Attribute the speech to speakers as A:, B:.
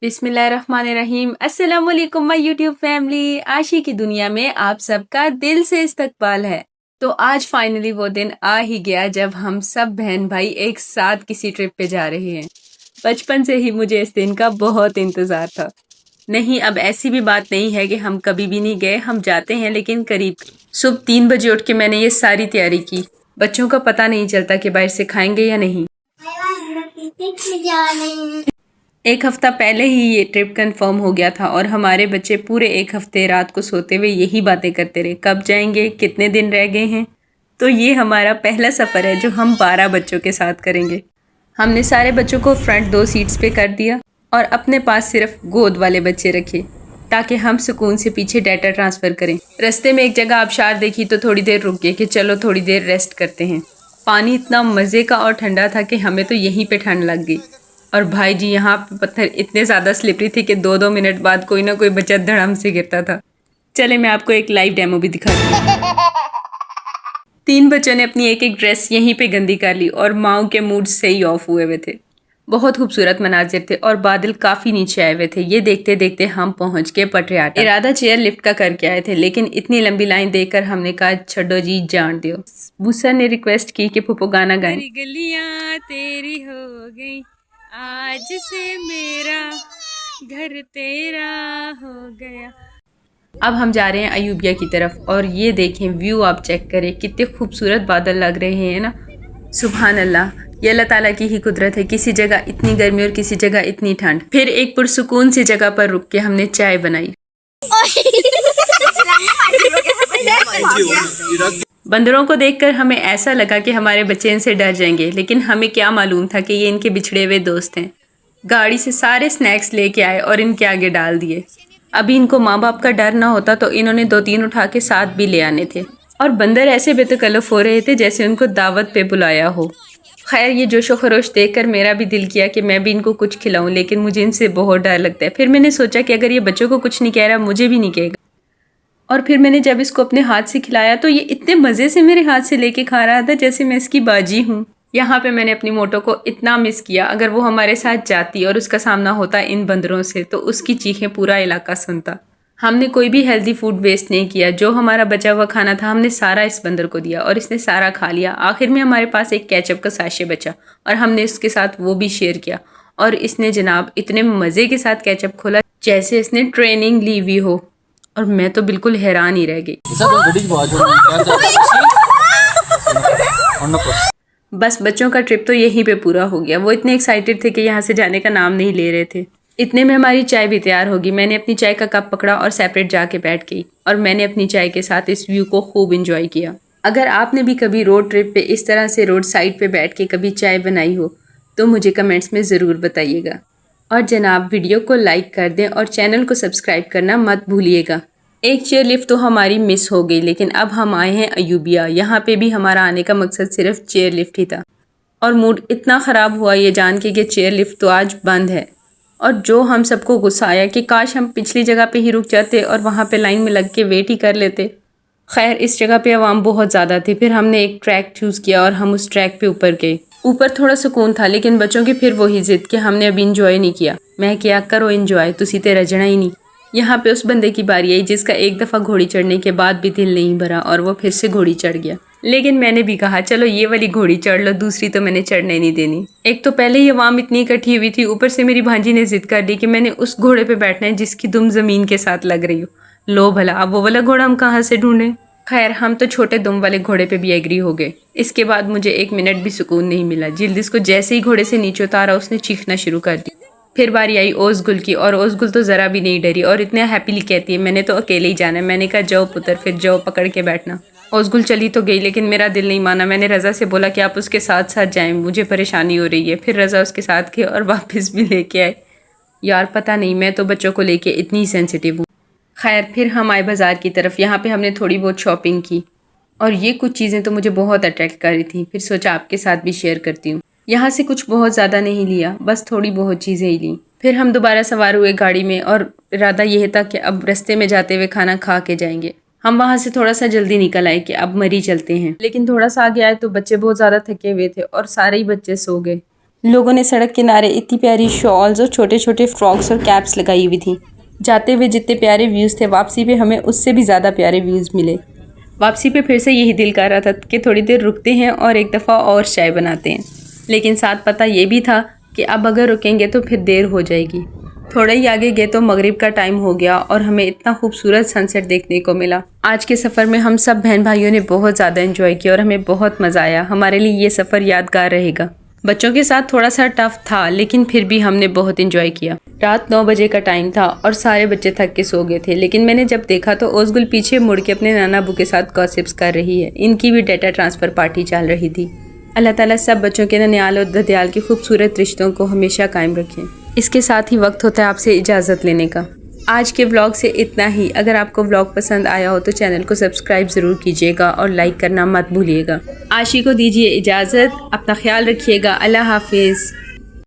A: बिस्मिल्लाहिर्रहमानिर्रहीम। अस्सलाम वालेकुम माय यूट्यूब फैमिली। आशी की दुनिया में आप सबका दिल से इस्तकबाल है। तो आज फाइनली वो दिन आ ही गया जब हम सब बहन भाई एक साथ किसी ट्रिप पे जा रहे हैं। बचपन से ही मुझे इस दिन का बहुत इंतज़ार था। नहीं, अब ऐसी भी बात नहीं है कि हम कभी भी नहीं गए, हम जाते हैं लेकिन करीब। सुबह 3 बजे उठ के मैंने ये सारी तैयारी की। बच्चों का पता नहीं चलता कि बाहर से खाएंगे या नहीं। एक हफ्ता पहले ही ये ट्रिप कंफर्म हो गया था और हमारे बच्चे पूरे एक हफ्ते रात को सोते हुए यही बातें करते रहे, कब जाएंगे, कितने दिन रह गए हैं। तो ये हमारा पहला सफ़र है जो हम 12 बच्चों के साथ करेंगे। हमने सारे बच्चों को फ्रंट 2 सीट्स पे कर दिया और अपने पास सिर्फ गोद वाले बच्चे रखे ताकि हम सुकून से पीछे डाटा ट्रांसफ़र करें। रास्ते में एक जगह आबशार देखी तो थोड़ी देर रुक गए कि चलो थोड़ी देर रेस्ट करते हैं। पानी इतना मज़े का और ठंडा था कि हमें तो यहीं पे ठंड लग गई। और भाई जी, यहाँ पे पत्थर इतने ज़्यादा स्लिपरी थे कि 2-2 मिनट बाद कोई ना कोई बच्चा धड़म से गिरता था। चले मैं आपको एक लाइव डेमो भी दिखाती हूँ। 3 बच्चों ने अपनी एक एक ड्रेस यहीं पे गंदी कर ली और माओ के मूड से ही ऑफ हुए हुए थे। बहुत खूबसूरत मनाजिर थे और बादल काफ़ी नीचे आए हुए थे। ये देखते देखते हम पहुँच गए पटरियाटा। इरादा चेयर लिफ्ट का करके आए थे लेकिन इतनी लंबी लाइन देखकर हमने कहा छड्डो जी, जान दियो। मूसा ने रिक्वेस्ट की कि फूफो गाना गाएं। गलियां तेरी हो गई, आज से मेरा घर तेरा हो गया। अब हम जा रहे हैं अयूबिया की तरफ और ये देखें व्यू, आप चेक करें कितने खूबसूरत बादल लग रहे हैं ना। सुभान अल्लाह, ये अल्लाह ताला की ही कुदरत है। किसी जगह इतनी गर्मी और किसी जगह इतनी ठंड। फिर एक पुरसुकून सी जगह पर रुक के हमने चाय बनाई। बंदरों को देखकर हमें ऐसा लगा कि हमारे बच्चे इनसे डर जाएंगे, लेकिन हमें क्या मालूम था कि ये इनके बिछड़े हुए दोस्त हैं। गाड़ी से सारे स्नैक्स लेके आए और इनके आगे डाल दिए। अभी इनको माँ बाप का डर ना होता तो इन्होंने 2-3 उठा के साथ भी ले आने थे। और बंदर ऐसे बेतकल्लुफ़ हो रहे थे जैसे उनको दावत पे बुलाया हो। खैर, ये जोशो खरोश देखकर मेरा भी दिल किया कि मैं भी इनको कुछ खिलाऊं, लेकिन मुझे इनसे बहुत डर लगता है। फिर मैंने सोचा कि अगर ये बच्चों को कुछ नहीं कह रहा, मुझे भी नहीं कहेगा। और फिर मैंने जब इसको अपने हाथ से खिलाया तो ये इतने मज़े से मेरे हाथ से लेके खा रहा था जैसे मैं इसकी बाजी हूँ। यहाँ पे मैंने अपनी मोटो को इतना मिस किया। अगर वो हमारे साथ जाती और उसका सामना होता इन बंदरों से तो उसकी चीखें पूरा इलाका सुनता। हमने कोई भी हेल्दी फूड वेस्ट नहीं किया। जो हमारा बचा हुआ खाना था हमने सारा इस बंदर को दिया और इसने सारा खा लिया। आखिर में हमारे पास एक केचप का साशे बचा और हमने इसके साथ वो भी शेयर किया। और इसने जनाब इतने मज़े के साथ केचप खोला जैसे इसने ट्रेनिंग ली हुई हो, और मैं तो बिल्कुल हैरान ही रह गई। बस बच्चों का ट्रिप तो यहीं पे पूरा हो गया। वो इतने एक्साइटेड थे कि यहाँ से जाने का नाम नहीं ले रहे थे। इतने में हमारी चाय भी तैयार होगी। मैंने अपनी चाय का कप पकड़ा और सेपरेट जाके बैठ गई और मैंने अपनी चाय के साथ इस व्यू को खूब इंजॉय किया। अगर आपने भी कभी रोड ट्रिप पे इस तरह से रोड साइड पे बैठ के कभी चाय बनाई हो तो मुझे कमेंट्स में ज़रूर बताइएगा। और जनाब, वीडियो को लाइक कर दें और चैनल को सब्सक्राइब करना मत भूलिएगा। एक चेयर लिफ्ट तो हमारी मिस हो गई, लेकिन अब हम आए हैं अयूबिया। यहाँ पे भी हमारा आने का मकसद सिर्फ चेयर लिफ्ट ही था और मूड इतना ख़राब हुआ ये जान के कि चेयर लिफ्ट तो आज बंद है। और जो हम सबको गुस्सा आया कि काश हम पिछली जगह पे ही रुक जाते और वहाँ पे लाइन में लग के वेट ही कर लेते। खैर, इस जगह पे आवाम बहुत ज़्यादा थी। फिर हमने एक ट्रैक चूज़ किया और हम उस ट्रैक पे ऊपर गए। ऊपर थोड़ा सुकून था, लेकिन बच्चों की फिर वही जिद कि हमने अभी इंजॉय नहीं किया। मैं क्या करो इंजॉय, तुसी ते रजना ही नहीं। यहाँ पे उस बंदे की बारी आई जिसका एक दफ़ा घोड़ी चढ़ने के बाद भी दिल नहीं भरा और वो फिर से घोड़ी चढ़ गया। लेकिन मैंने भी कहा चलो ये वाली घोड़ी चढ़ लो, दूसरी तो मैंने चढ़ने नहीं देनी। एक तो पहले ही अवाम इतनी इकट्ठी हुई थी, ऊपर से मेरी भांजी ने जिद कर दी कि मैंने उस घोड़े पे बैठना है जिसकी दुम ज़मीन के साथ लग रही हो। लो भला, अब वो वाला घोड़ा हम कहाँ से ढूंढें। खैर, हम तो छोटे दुम वाले घोड़े पे भी एग्री हो गए। इसके बाद मुझे 1 मिनट भी सुकून नहीं मिला। जिल्दिस को जैसे ही घोड़े से नीचे उतारा उसने चीखना शुरू कर दी। फिर बारी आई ओसगुल की और ओसगुल तो ज़रा भी नहीं डरी और इतने हैप्पीली कहती है मैंने तो अकेले ही जाना है। मैंने कहा जाओ पुत्र, फिर जाओ पकड़ के बैठना। ओसगुल चली तो गई, लेकिन मेरा दिल नहीं माना। मैंने रज़ा से बोला कि आप उसके साथ साथ जाएं, मुझे परेशानी हो रही है। फिर रज़ा उसके साथ गई और वापस भी लेके आए। यार पता नहीं, मैं तो बच्चों को लेके इतनी सेंसिटिव हूँ। खैर, फिर हम आए बाज़ार की तरफ। यहाँ पे हमने थोड़ी बहुत शॉपिंग की और ये कुछ चीज़ें तो मुझे बहुत अट्रैक्ट कर रही थी। फिर सोचा आपके साथ भी शेयर करती हूँ। यहाँ से कुछ बहुत ज़्यादा नहीं लिया, बस थोड़ी बहुत चीज़ें ही ली। फिर हम दोबारा सवार हुए गाड़ी में और इरादा यह था कि अब रास्ते में जाते हुए खाना खा के जाएंगे। हम वहाँ से थोड़ा सा जल्दी निकल आए कि अब मरी चलते हैं, लेकिन थोड़ा सा आगे आए तो बच्चे बहुत ज़्यादा थके हुए थे और सारे ही बच्चे सो गए। लोगों ने सड़क किनारे इतनी प्यारी शॉल्स और छोटे छोटे फ्रॉक्स और कैप्स लगाई हुई थी। जाते हुए जितने प्यारे व्यूज़ थे, वापसी पे हमें उससे भी ज़्यादा प्यारे व्यूज़ मिले। वापसी पे फिर से यही दिल कर रहा था कि थोड़ी देर रुकते हैं और एक दफ़ा और चाय बनाते हैं, लेकिन साथ पता ये भी था कि अब अगर रुकेंगे तो फिर देर हो जाएगी। थोड़ा ही आगे गए तो मगरिब का टाइम हो गया और हमें इतना खूबसूरत सनसेट देखने को मिला। आज के सफ़र में हम सब बहन भाइयों ने बहुत ज़्यादा एंजॉय किया और हमें बहुत मज़ा आया। हमारे लिए ये सफ़र यादगार रहेगा। बच्चों के साथ थोड़ा सा टफ था, लेकिन फिर भी हमने बहुत एंजॉय किया। रात 9 बजे का टाइम था और सारे बच्चे थक के सो गए थे, लेकिन मैंने जब देखा तो ओज़गुल पीछे मुड़ के अपने नाना अबू के साथ गॉसिप्स कर रही है। इनकी भी डेटा ट्रांसफ़र पार्टी चल रही थी। अल्लाह ताला सब बच्चों के ननियाल और ददियाल के खूबसूरत रिश्तों को हमेशा कायम रखें। इसके साथ ही वक्त होता है आपसे इजाज़त लेने का। आज के व्लॉग से इतना ही। अगर आपको व्लॉग पसंद आया हो तो चैनल को सब्सक्राइब ज़रूर कीजिएगा और लाइक करना मत भूलिएगा। आशी को दीजिए इजाज़त। अपना ख्याल रखिएगा। अल्लाह हाफिज़।